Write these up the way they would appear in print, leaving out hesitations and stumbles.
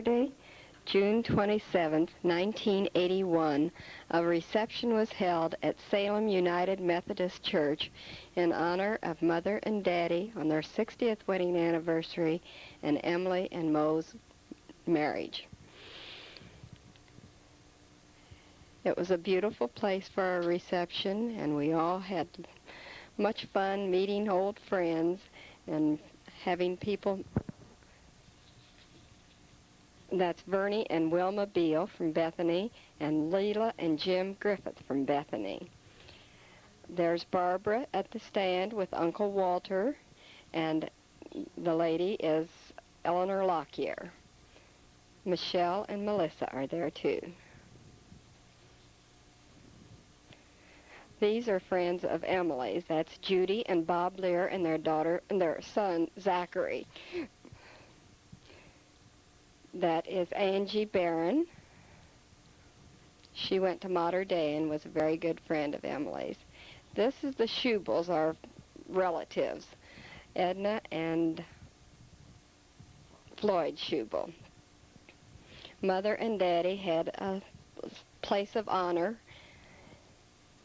Saturday, June 27, 1981, a reception was held at Salem United Methodist Church in honor of Mother and Daddy on their 60th wedding anniversary and Emilie and Mo's marriage. It was a beautiful place for a reception, and we all had much fun meeting old friends and having people. That's Bernie and Wilma Beal from Bethany, and Leela and Jim Griffith from Bethany. There's Barbara at the stand with Uncle Walter, and the lady is Eleanor Lockyer. Michelle and Melissa are there too. These are friends of Emilie's. That's Judy and Bob Lear and their son Zachary. That is Angie Barron. She went to Mater Dei and was a very good friend of Emilie's. This is the Schubels, our relatives, Edna and Floyd Schubel. Mother and Daddy had a place of honor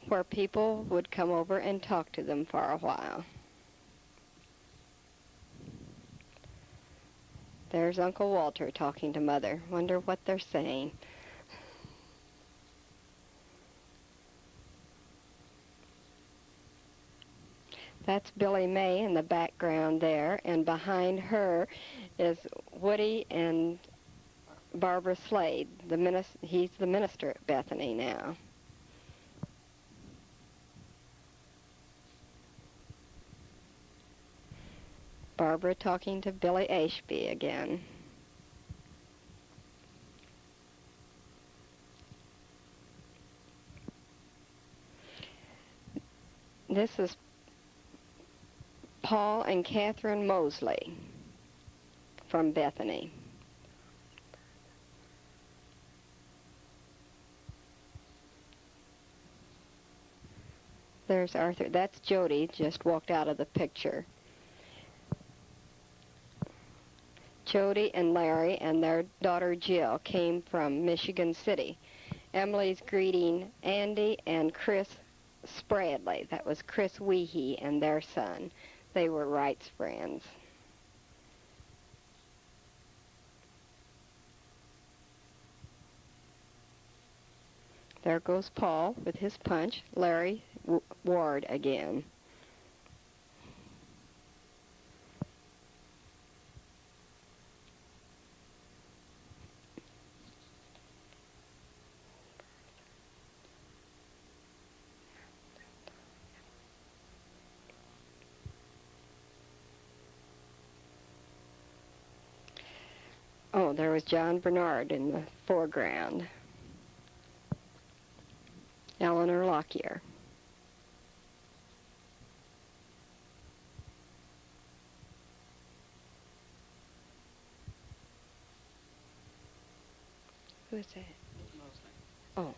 where people would come over and talk to them for a while. There's Uncle Walter talking to Mother. Wonder what they're saying. That's Billy May in the background there, and behind her is Woody and Barbara Slade. He's the minister at Bethany now. Barbara talking to Billy Ashby again. This is Paul and Catherine Mosley from Bethany. There's Arthur. That's Jody, just walked out of the picture. Jody and Larry and their daughter Jill came from Michigan City. Emilie's greeting Andy and Chris Spradley. That was Chris Weehee and their son. They were Wright's friends. There goes Paul with his punch. Larry Ward again. Oh, there was John Barnard in the foreground. Eleanor Lockyer. Who is that? Oh,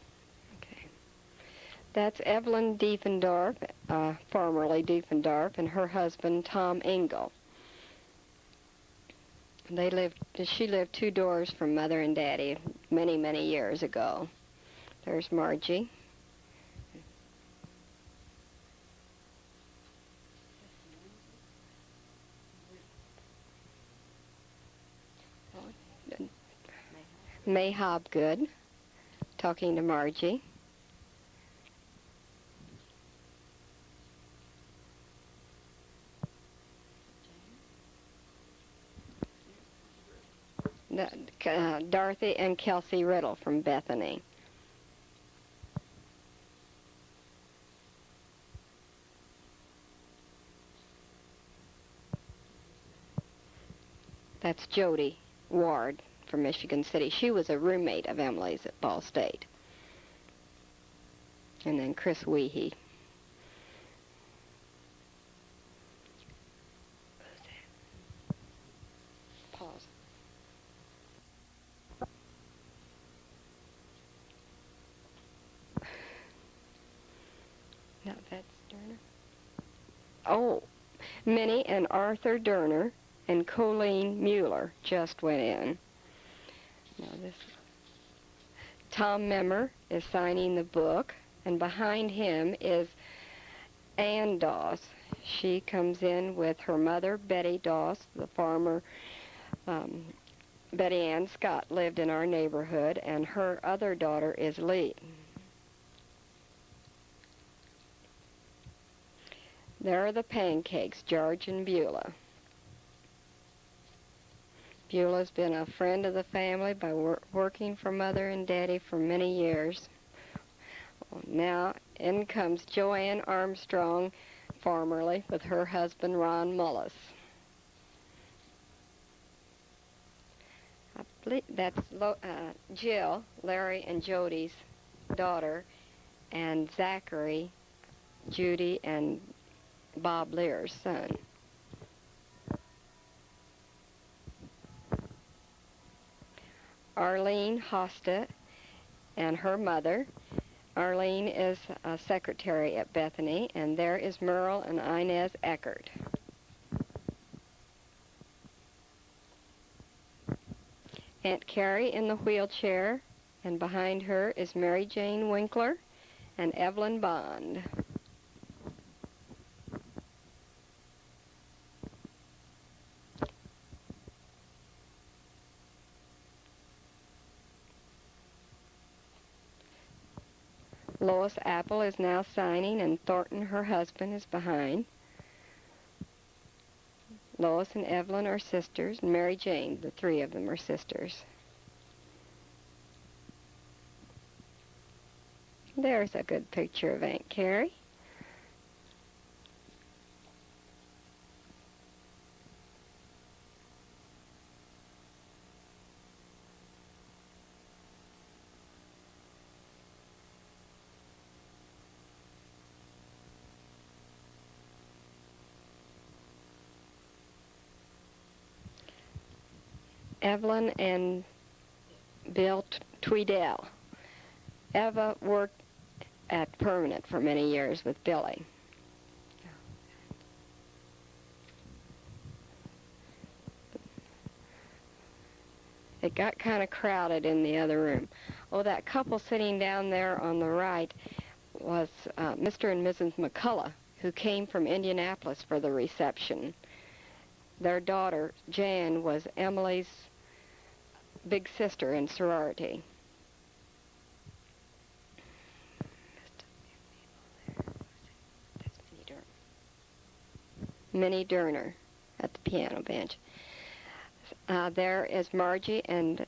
okay. That's Evelyn Diefendorf, formerly Diefendorf, and her husband Tom Engel. She lived 2 doors from Mother and Daddy many, many years ago. There's Margie. May Hobgood talking to Margie. Dorothy and Kelsey Riddle from Bethany. That's Jody Ward from Michigan City. She was a roommate of Emilie's at Ball State. And then Chris Weehee. Pause. No, that's Derner. Oh, Minnie and Arthur Derner and Colleen Mueller just went in. this. Tom Memmer is signing the book, and behind him is Ann Doss. She comes in with her mother, Betty Doss, the farmer. Betty Ann Scott lived in our neighborhood, and her other daughter is Lee. There are the pancakes, George and Beulah. Beulah's been a friend of the family by working for Mother and Daddy for many years. Now in comes Joanne Armstrong, formerly, with her husband Ron Mullis. I believe that's Jill, Larry and Jody's daughter, and Zachary, Judy and Bob Lear's son. Arlene Hosta and her mother. Arlene is a secretary at Bethany, and there is Merle and Inez Eckert. Aunt Carrie in the wheelchair, and behind her is Mary Jane Winkler and Evelyn Bond. Lois Apple is now signing, and Thornton, her husband, is behind. Lois and Evelyn are sisters, and Mary Jane, the three of them are sisters. There's a good picture of Aunt Carrie. Evelyn and Bill Tweedell. Eva worked at Permanent for many years with Billy. It got kind of crowded in the other room. Oh, that couple sitting down there on the right was Mr. and Mrs. McCullough, who came from Indianapolis for the reception. Their daughter, Jan, was Emilie's big sister in sorority. Minnie Durner at the piano bench. There is Margie and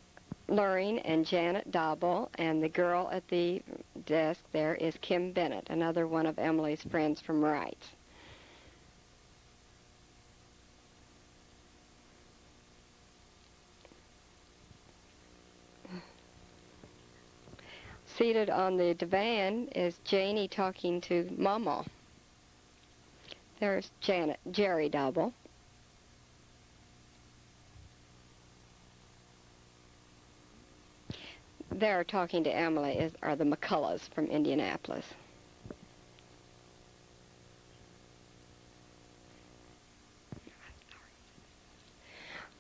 Lorraine and Janet Dobble, and the girl at the desk there is Kim Bennett, another one of Emily's friends from Wright's. Seated on the divan is Janie talking to Mama. There's Jerry Dobble. There talking to Emilie are the McCulloughs from Indianapolis.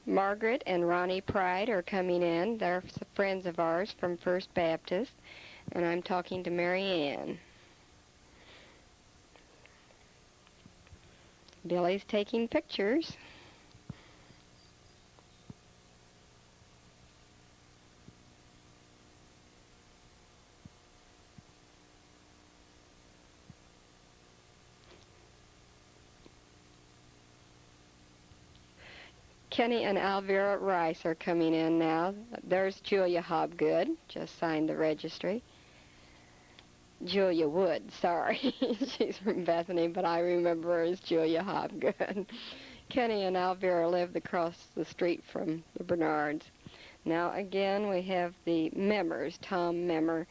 Margaret and Ronnie Pride are coming in. They're friends of ours from First Baptist. And I'm talking to Mary Ann. Billy's taking pictures. Kenny and Alvira Rice are coming in now. There's Julia Hobgood, just signed the registry. Julia Wood, sorry. She's from Bethany, but I remember her as Julia Hobgood. Kenny and Alvira lived across the street from the Barnards. Now again we have the Memmers, Tom Memmer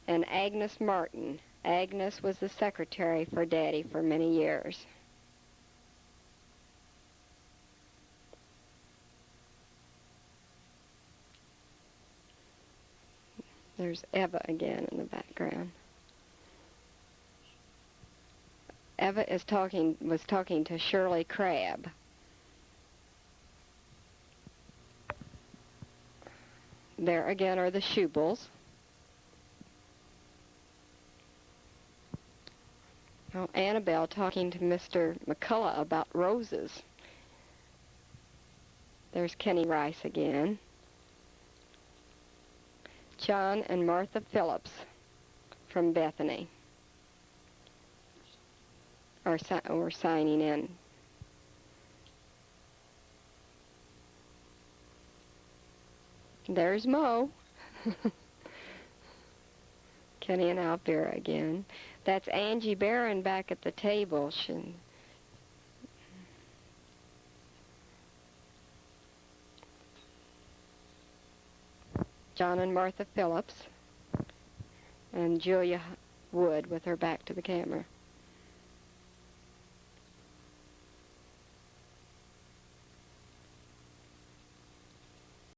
and Agnes Martin. Agnes was the secretary for Daddy for many years. There's Eva again in the background. Eva was talking to Shirley Crabb. There again are the Schubels. Oh, Annabelle talking to Mr. McCullough about roses. There's Kenny Rice again. John and Martha Phillips from Bethany are signing in. There's Mo. Kenny and Alvira again. That's Angie Barron back at the table. John and Martha Phillips. And Julia Wood with her back to the camera.